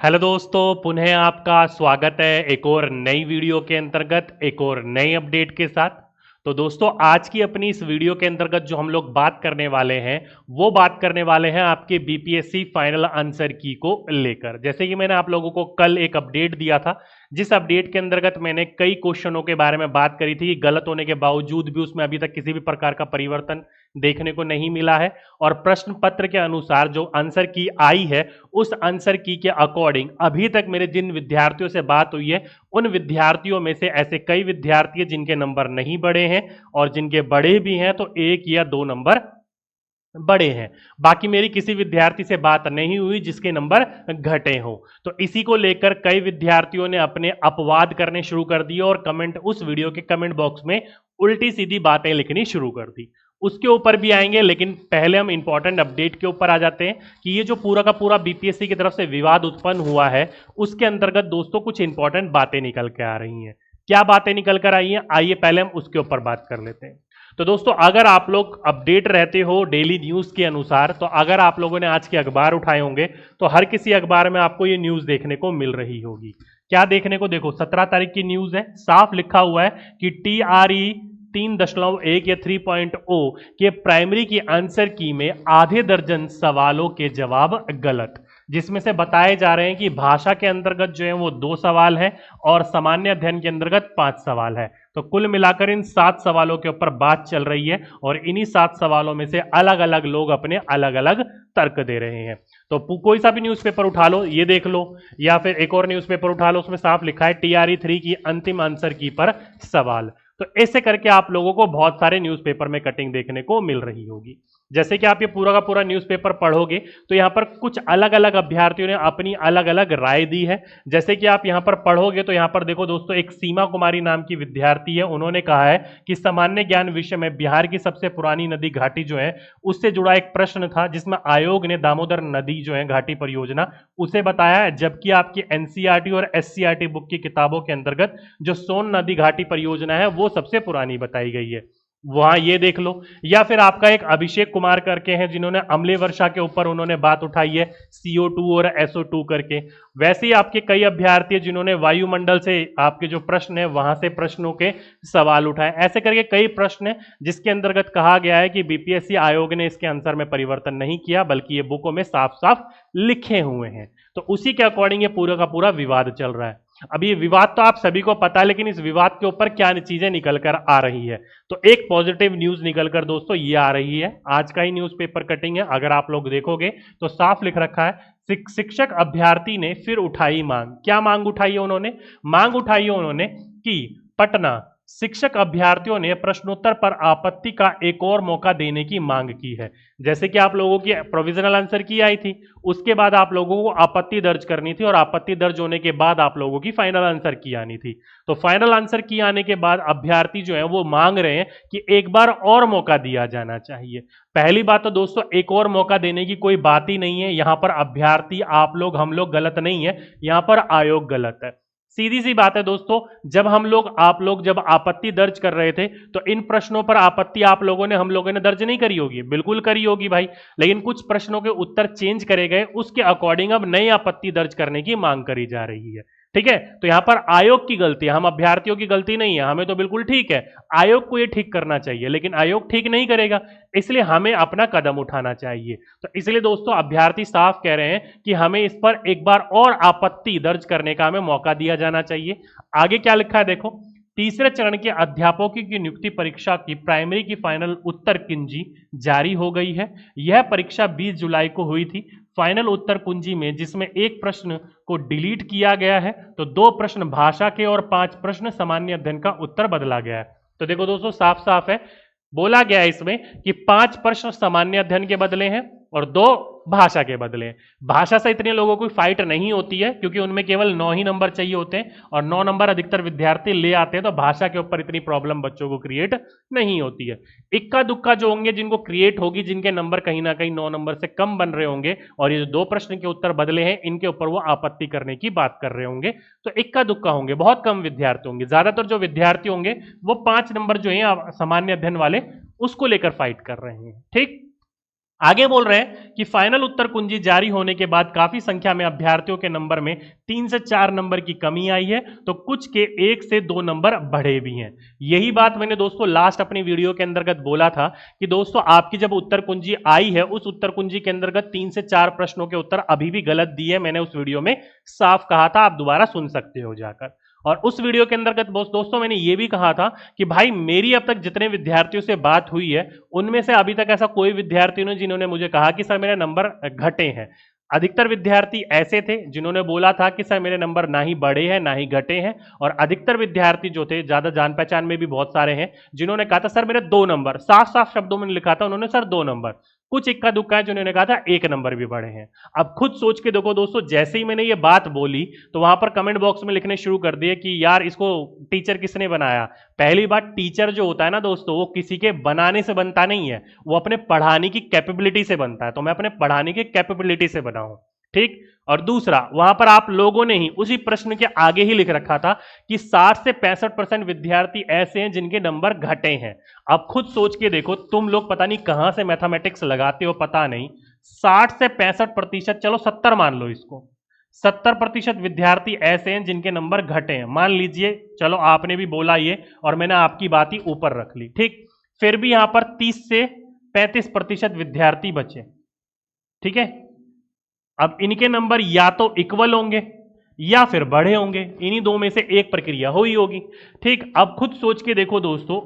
Hello दोस्तों, पुनः आपका स्वागत है एक और नई वीडियो के अंतर्गत, एक और नए अपडेट के साथ। तो दोस्तों, आज की अपनी इस वीडियो के अंतर्गत जो हम लोग बात करने वाले हैं वो बात करने वाले हैं आपके बीपीएससी फाइनल आंसर की को लेकर। जैसे कि मैंने आप लोगों को कल एक अपडेट दिया था, जिस अपडेट के अंतर्गत मैंने कई क्वेश्चनों के बारे में बात करी थी कि गलत होने के बावजूद भी उसमें अभी तक किसी भी प्रकार का परिवर्तन देखने को नहीं मिला है। और प्रश्न पत्र के अनुसार जो आंसर की आई है, उस आंसर की के अकॉर्डिंग अभी तक मेरे जिन विद्यार्थियों से बात हुई है, उन विद्यार्थियों में से ऐसे कई विद्यार्थी हैं जिनके नंबर नहीं बढ़े हैं, और जिनके बढ़े भी हैं तो 1 या 2 नंबर बड़े हैं। बाकी मेरी किसी विद्यार्थी से बात नहीं हुई जिसके नंबर घटे हो। तो इसी को लेकर कई विद्यार्थियों ने अपने अपवाद करने शुरू कर दिए और कमेंट, उस वीडियो के कमेंट बॉक्स में उल्टी सीधी बातें लिखनी शुरू कर दी। उसके ऊपर भी आएंगे, लेकिन पहले हम इंपॉर्टेंट अपडेट के ऊपर आ जाते हैं कि ये जो पूरा का पूरा बीपीएससी की तरफ से विवाद उत्पन्न हुआ है, उसके अंतर्गत दोस्तों कुछ इंपॉर्टेंट बातें निकल के आ रही हैं। क्या बातें निकल कर आई हैं, आइए पहले हम उसके ऊपर बात कर लेते हैं। तो दोस्तों, अगर आप लोग अपडेट रहते हो डेली न्यूज के अनुसार, तो अगर आप लोगों ने आज के अखबार उठाए होंगे तो हर किसी अखबार में आपको ये न्यूज देखने को मिल रही होगी। क्या देखने को, देखो 17 तारीख की न्यूज है, साफ लिखा हुआ है कि TRE 3.1 या 3.0 के प्राइमरी की आंसर की में आधे दर्जन सवालों के जवाब गलत, जिसमें से बताए जा रहे हैं कि भाषा के अंतर्गत जो है वो 2 सवाल है और सामान्य अध्ययन के अंतर्गत 5 सवाल है। तो कुल मिलाकर इन 7 सवालों के ऊपर बात चल रही है और इन्हीं 7 सवालों में से अलग अलग लोग अपने अलग अलग तर्क दे रहे हैं। तो कोई सा भी न्यूज़पेपर उठा लो, ये देख लो, या फिर एक और न्यूज़पेपर उठा लो, उसमें साफ लिखा है TRE 3 की अंतिम आंसर की पर सवाल। तो ऐसे करके आप लोगों को बहुत सारे न्यूज़पेपर में कटिंग देखने को मिल रही होगी। जैसे कि आप ये पूरा का पूरा न्यूज़पेपर पढ़ोगे तो यहाँ पर कुछ अलग अलग अभ्यर्थियों ने अपनी अलग अलग राय दी है। जैसे कि आप यहाँ पर पढ़ोगे तो यहाँ पर देखो दोस्तों, एक सीमा कुमारी नाम की विद्यार्थी है, उन्होंने कहा है कि सामान्य ज्ञान विषय में बिहार की सबसे पुरानी नदी घाटी जो है उससे जुड़ा एक प्रश्न था, जिसमें आयोग ने दामोदर नदी जो है घाटी परियोजना उसे बताया है। जबकि आपकी एनसीईआरटी और एससीईआरटी बुक की किताबों के अंतर्गत जो सोन नदी घाटी परियोजना है वो सबसे पुरानी बताई गई है, वहां ये देख लो। या फिर आपका एक अभिषेक कुमार करके हैं, जिन्होंने अम्लीय वर्षा के ऊपर उन्होंने बात उठाई है, CO2 और SO2 करके। वैसे ही आपके कई अभ्यर्थी हैं जिन्होंने वायुमंडल से आपके जो प्रश्न है वहां से प्रश्नों के सवाल उठाए। ऐसे करके कई प्रश्न है जिसके अंतर्गत कहा गया है कि बीपीएससी आयोग ने इसके आंसर में परिवर्तन नहीं किया, बल्कि ये बुकों में साफ साफ लिखे हुए हैं। तो उसी के अकॉर्डिंग ये पूरा का पूरा विवाद चल रहा है। अब ये विवाद तो आप सभी को पता है, लेकिन इस विवाद के ऊपर क्या चीजें निकल कर आ रही है। तो एक पॉजिटिव न्यूज निकलकर दोस्तों ये आ रही है, आज का ही न्यूज़पेपर कटिंग है, अगर आप लोग देखोगे तो साफ लिख रखा है, शिक्षक अभ्यर्थी ने फिर उठाई मांग। क्या मांग उठाई है उन्होंने? मांग उठाई है उन्होंने कि पटना शिक्षक अभ्यर्थियों ने प्रश्नोत्तर पर आपत्ति का एक और मौका देने की मांग की है। जैसे कि आप लोगों की प्रोविजनल आंसर की आई थी, उसके बाद आप लोगों को आपत्ति दर्ज करनी थी और आपत्ति दर्ज होने के बाद आप लोगों की फाइनल आंसर की आनी थी। तो फाइनल आंसर की आने के बाद अभ्यर्थी जो है वो मांग रहे हैं कि एक बार और मौका दिया जाना चाहिए। पहली बात तो दोस्तों, एक और मौका देने की कोई बात ही नहीं है। यहां पर अभ्यर्थी आप लोग हम लोग गलत नहीं है, यहां पर आयोग गलत है। सीधी सी बात है दोस्तों, जब हम लोग आप लोग जब आपत्ति दर्ज कर रहे थे तो इन प्रश्नों पर आपत्ति आप लोगों ने हम लोगों ने दर्ज नहीं करी होगी, बिल्कुल करी होगी भाई। लेकिन कुछ प्रश्नों के उत्तर चेंज करे गए, उसके अकॉर्डिंग अब नई आपत्ति दर्ज करने की मांग करी जा रही है। ठीक है, तो यहां पर आयोग की गलती है, हम अभ्यर्थियों की गलती नहीं है, हमें तो बिल्कुल ठीक है। आयोग को यह ठीक करना चाहिए, लेकिन आयोग ठीक नहीं करेगा, इसलिए हमें अपना कदम उठाना चाहिए। तो इसलिए दोस्तों, अभ्यर्थी साफ कह रहे हैं कि हमें इस पर एक बार और आपत्ति दर्ज करने का हमें मौका दिया जाना चाहिए। आगे क्या लिखा है देखो, तीसरे चरण के अध्यापकों की नियुक्ति परीक्षा की प्राइमरी की फाइनल उत्तर कुंजी जारी हो गई है। यह परीक्षा 20 जुलाई को हुई थी। फाइनल उत्तर कुंजी में जिसमें एक प्रश्न को डिलीट किया गया है, तो 2 प्रश्न भाषा के और 5 प्रश्न सामान्य अध्ययन का उत्तर बदला गया है। तो देखो दोस्तों, साफ साफ है, बोला गया है इसमें कि 5 प्रश्न सामान्य अध्ययन के बदले हैं और 2 भाषा के बदले हैं। भाषा से इतने लोगों को फाइट नहीं होती है, क्योंकि उनमें केवल 9 ही नंबर चाहिए होते हैं और 9 नंबर अधिकतर विद्यार्थी ले आते हैं, तो भाषा के ऊपर इतनी प्रॉब्लम बच्चों को क्रिएट नहीं होती है। इक्का दुक्का जो होंगे जिनको क्रिएट होगी, जिनके नंबर कहीं ना कहीं 9 नंबर से कम बन रहे होंगे और ये जो 2 प्रश्न के उत्तर बदले हैं इनके ऊपर वो आपत्ति करने की बात कर रहे होंगे, तो इक्का दुक्का होंगे, बहुत कम विद्यार्थी होंगे। ज्यादातर जो विद्यार्थी होंगे वो 5 नंबर जो है सामान्य अध्ययन वाले उसको लेकर फाइट कर रहे हैं। ठीक, आगे बोल रहे हैं कि फाइनल उत्तर कुंजी जारी होने के बाद काफी संख्या में अभ्यर्थियों के नंबर में 3 से 4 नंबर की कमी आई है, तो कुछ के 1 से 2 नंबर बढ़े भी हैं। यही बात मैंने दोस्तों लास्ट अपनी वीडियो के अंतर्गत बोला था कि दोस्तों आपकी जब उत्तर कुंजी आई है, उस उत्तर कुंजी के अंतर्गत 3 से 4 प्रश्नों के उत्तर अभी भी गलत दिए, मैंने उस वीडियो में साफ कहा था, आप दोबारा सुन सकते हो जाकर। और उस वीडियो के अंतर्गत दोस्तों मैंने ये भी कहा था कि भाई मेरी अब तक जितने विद्यार्थियों से बात हुई है, उनमें से अभी तक ऐसा कोई विद्यार्थी नहीं जिन्होंने मुझे कहा कि सर मेरे नंबर घटे हैं। अधिकतर विद्यार्थी ऐसे थे जिन्होंने बोला था कि सर मेरे नंबर ना ही बढ़े हैं ना ही घटे हैं, और अधिकतर विद्यार्थी जो थे, ज्यादा जान पहचान में भी बहुत सारे हैं, जिन्होंने कहा था सर मेरे 2 नंबर, साफ साफ शब्दों में लिखा था उन्होंने सर 2 नंबर। कुछ इक्का दुक्का है जिन्होंने कहा था 1 नंबर भी बढ़े हैं। अब खुद सोच के देखो दोस्तों, जैसे ही मैंने ये बात बोली तो वहां पर कमेंट बॉक्स में लिखने शुरू कर दिए कि यार इसको टीचर किसने बनाया। पहली बात, टीचर जो होता है ना दोस्तों, वो किसी के बनाने से बनता नहीं है, वो अपने पढ़ाने की कैपेबिलिटी से बनता है। तो मैं अपने पढ़ाने की कैपेबिलिटी से बना हूं, ठीक। और दूसरा, वहां पर आप लोगों ने ही उसी प्रश्न के आगे ही लिख रखा था कि 60 से 65% विद्यार्थी ऐसे हैं जिनके नंबर घटे हैं। अब खुद सोच के देखो, तुम लोग पता नहीं कहां से मैथमेटिक्स लगाते हो, पता नहीं। 60 से 65%, चलो 70 मान लो इसको, 70% विद्यार्थी ऐसे हैं जिनके नंबर घटे हैं, मान लीजिए। चलो आपने भी बोला ये और मैंने आपकी बात ही ऊपर रख ली, ठीक। फिर भी यहां पर 30 से 35% विद्यार्थी बचे, ठीक है। अब इनके नंबर या तो इक्वल होंगे या फिर बढ़े होंगे, इन्हीं दो में से एक प्रक्रिया हुई होगी, ठीक। अब खुद सोच के देखो दोस्तों,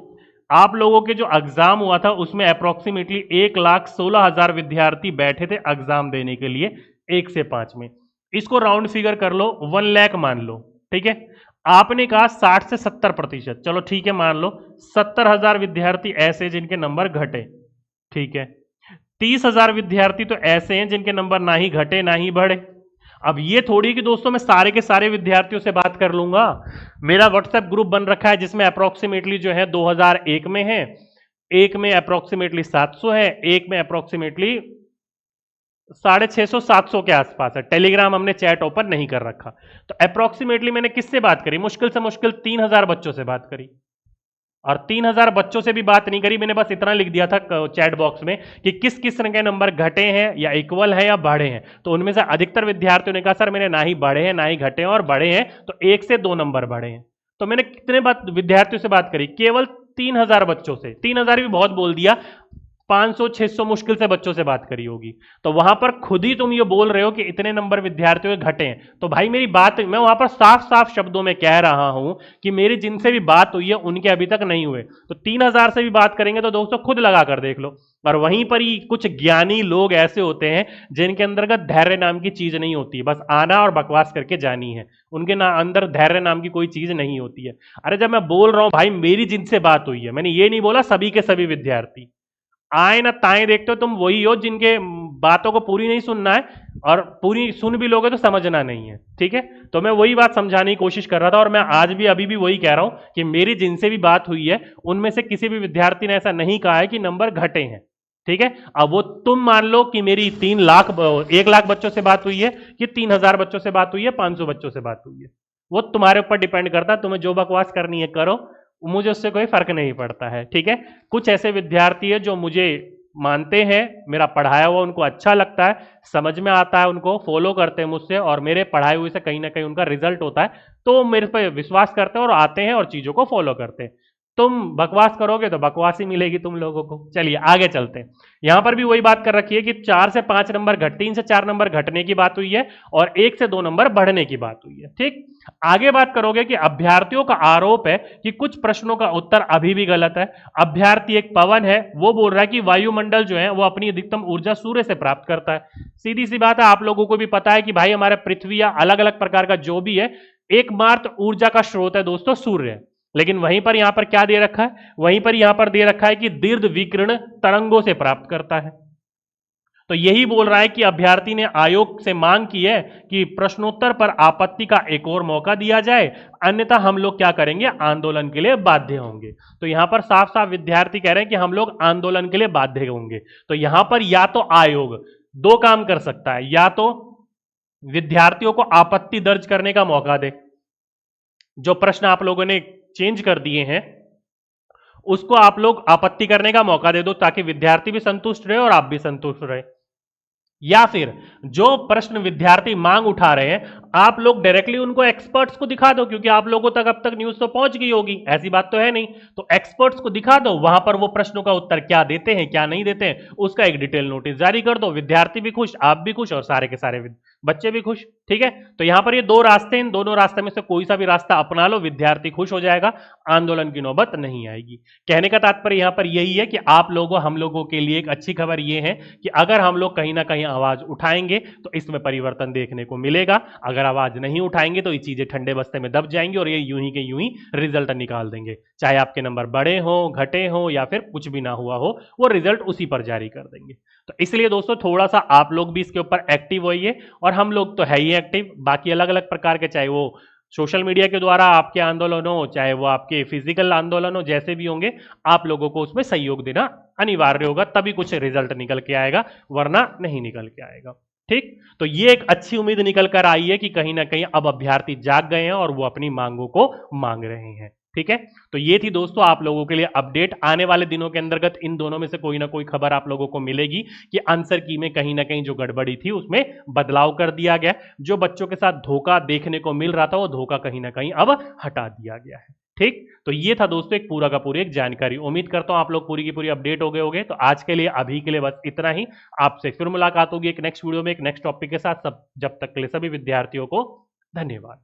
आप लोगों के जो एग्जाम हुआ था उसमें अप्रोक्सीमेटली 1,16,000 विद्यार्थी बैठे थे एग्जाम देने के लिए 1 से 5 में। इसको राउंड फिगर कर लो, 1 लाख मान लो, ठीक है। आपने कहा 60 से 70%, चलो ठीक है मान लो 70,000 विद्यार्थी ऐसे जिनके नंबर घटे, ठीक है। 30,000 विद्यार्थी तो ऐसे हैं जिनके नंबर ना ही घटे ना ही बढ़े। अब ये थोड़ी कि दोस्तों मैं सारे के सारे विद्यार्थियों से बात कर लूंगा। मेरा व्हाट्सएप ग्रुप बन रखा है जिसमें अप्रोक्सीमेटली जो है 2001 में है, एक में अप्रोक्सीमेटली 700 है, एक में अप्रोक्सीमेटली 650 700 के आसपास है। टेलीग्राम हमने चैट ओपन नहीं कर रखा। तो अप्रोक्सीमेटली मैंने किससे बात करी, मुश्किल से मुश्किल 3,000 बच्चों से बात करी। और 3,000 बच्चों से भी बात नहीं करी, मैंने बस इतना लिख दिया था चैट बॉक्स में कि किस किस तरह के नंबर घटे हैं या इक्वल है या बढ़े हैं। तो उनमें से अधिकतर विद्यार्थियों ने कहा सर मेरे ना ही बढ़े हैं ना ही घटे हैं, और बढ़े हैं तो 1 से 2 नंबर बढ़े हैं। तो मैंने कितने विद्यार्थियों से बात करी, केवल 3,000 बच्चों से। 3,000 भी बहुत बोल दिया, 500-600 मुश्किल से बच्चों से बात करी होगी। तो वहां पर खुद ही तुम ये बोल रहे हो कि इतने नंबर विद्यार्थियों के घटे हैं, तो भाई मेरी बात, मैं वहां पर साफ साफ शब्दों में कह रहा हूं कि मेरी जिनसे भी बात हुई है उनके अभी तक नहीं हुए। तो 3,000 से भी बात करेंगे तो दोस्तों खुद लगा कर देख लो। और वहीं पर ही कुछ ज्ञानी लोग ऐसे होते हैं जिनके अंतर्गत धैर्य नाम की चीज नहीं होती, बस आना और बकवास करके जानी है, उनके अंदर धैर्य नाम की कोई चीज नहीं होती है। अरे जब मैं बोल रहा हूं भाई मेरी जिनसे बात हुई है, मैंने ये नहीं बोला सभी के सभी विद्यार्थी। आए ना ताए देखते हो तुम वही हो जिनके बातों को पूरी नहीं सुनना है, और पूरी सुन भी लोगे तो समझना नहीं है, ठीक है। तो मैं वही बात समझाने की कोशिश कर रहा था, और मैं आज भी अभी भी वही कह रहा हूं कि मेरी जिनसे भी बात हुई है उनमें से किसी भी विद्यार्थी ने ऐसा नहीं कहा है कि नंबर घटे हैं, ठीक है। अब वो तुम मान लो कि मेरी 1 लाख बच्चों से बात हुई है कि 3,000 बच्चों से बात हुई है, 500 बच्चों से बात हुई है, वो तुम्हारे ऊपर डिपेंड करता है। तुम्हें जो बकवास करनी है करो, मुझे उससे कोई फर्क नहीं पड़ता है, ठीक है। कुछ ऐसे विद्यार्थी है जो मुझे मानते हैं, मेरा पढ़ाया हुआ उनको अच्छा लगता है, समझ में आता है, उनको फॉलो करते हैं मुझसे, और मेरे पढ़ाए हुए से कहीं ना कहीं उनका रिजल्ट होता है, तो मेरे पे विश्वास करते हैं और आते हैं और चीजों को फॉलो करते हैं। तुम बकवास करोगे तो बकवास ही मिलेगी तुम लोगों को। चलिए आगे चलते हैं। यहां पर भी वही बात कर रखी है कि 4 से 5 नंबर 3 से 4 नंबर घटने की बात हुई है और 1 से 2 नंबर बढ़ने की बात हुई है, ठीक। आगे बात करोगे कि अभ्यर्थियों का आरोप है कि कुछ प्रश्नों का उत्तर अभी भी गलत है। अभ्यर्थी एक पवन है, वो बोल रहा है कि वायुमंडल जो है वो अपनी अधिकतम ऊर्जा सूर्य से प्राप्त करता है। सीधी सी बात है, आप लोगों को भी पता है कि भाई हमारे पृथ्वी या अलग अलग प्रकार का जो भी है, एकमात्र ऊर्जा का स्रोत है दोस्तों सूर्य है। लेकिन वहीं पर यहां पर क्या दे रखा है, वहीं पर यहां पर दे रखा है कि दीर्घ विकिरण तरंगों से प्राप्त करता है। तो यही बोल रहा है कि अभ्यर्थी ने आयोग से मांग की है कि प्रश्नोत्तर पर आपत्ति का एक और मौका दिया जाए, अन्यथा हम लोग क्या करेंगे, आंदोलन के लिए बाध्य होंगे। तो यहां पर साफ साफ विद्यार्थी कह रहे हैं कि हम लोग आंदोलन के लिए बाध्य होंगे। तो यहां पर या तो आयोग 2 काम कर सकता है, या तो विद्यार्थियों को आपत्ति दर्ज करने का मौका दे, जो प्रश्न आप लोगों ने चेंज कर दिए हैं उसको आप लोग आपत्ति करने का मौका दे दो, ताकि विद्यार्थी भी संतुष्ट रहे और आप भी संतुष्ट रहे। या फिर जो प्रश्न विद्यार्थी मांग उठा रहे हैं, आप लोग डायरेक्टली उनको एक्सपर्ट्स को दिखा दो, क्योंकि आप लोगों तक अब तक न्यूज तो पहुंच गई होगी, ऐसी बात तो है नहीं। तो एक्सपर्ट्स को दिखा दो, वहां पर वो प्रश्नों का उत्तर क्या देते हैं क्या नहीं देते हैं, उसका एक डिटेल नोटिस जारी कर दो। विद्यार्थी भी खुश, आप भी खुश, और सारे के सारे बच्चे भी खुश। ठीक है, तो यहां पर ये दो रास्ते, इन दोनों रास्ते में से कोई सा भी रास्ता अपना लो, विद्यार्थी खुश हो जाएगा, आंदोलन की नौबत नहीं आएगी। कहने का तात्पर्य यहां पर यही है कि आप लोगों, हम लोगों के लिए एक अच्छी खबर यह है कि अगर हम लोग कहीं ना कहीं आवाज उठाएंगे तो इसमें परिवर्तन देखने को मिलेगा। अगर आवाज नहीं उठाएंगे तो ये चीजें ठंडे बस्ते में दब जाएंगी और ये यूं ही के यूं ही रिजल्ट निकाल देंगे, चाहे आपके नंबर बढ़े हो, घटे हो, या फिर कुछ भी ना हुआ हो, वो रिजल्ट उसी पर जारी कर देंगे। तो इसलिए दोस्तों थोड़ा सा आप लोग भी इसके ऊपर एक्टिव होइए, और हम लोग तो है ही एक्टिव, बाकी अलग अलग प्रकार के, चाहे वो सोशल मीडिया के द्वारा आपके आंदोलन हो, चाहे वो आपके फिजिकल आंदोलन हो, जैसे भी होंगे, आप लोगों को उसमें सहयोग देना अनिवार्य होगा, तभी कुछ रिजल्ट निकल के आएगा, वरना नहीं निकल के आएगा। ठीक, तो ये एक अच्छी उम्मीद निकल कर आई है कि कहीं ना कहीं अब अभ्यर्थी जाग गए हैं और वो अपनी मांगों को मांग रहे हैं। ठीक है, तो ये थी दोस्तों आप लोगों के लिए अपडेट। आने वाले दिनों के अंतर्गत इन दोनों में से कोई ना कोई खबर आप लोगों को मिलेगी कि आंसर की में कहीं ना कहीं जो गड़बड़ी थी उसमें बदलाव कर दिया गया, जो बच्चों के साथ धोखा देखने को मिल रहा था वो धोखा कहीं ना कहीं अब हटा दिया गया है। ठीक, तो ये था दोस्तों एक पूरा का पूरी एक जानकारी। उम्मीद करता हूं आप लोग पूरी की पूरी अपडेट हो गए होंगे। तो आज के लिए, अभी के लिए बस इतना ही। आपसे फिर मुलाकात होगी एक नेक्स्ट वीडियो में एक नेक्स्ट टॉपिक के साथ। सब जब तक के लिए सभी विद्यार्थियों को धन्यवाद।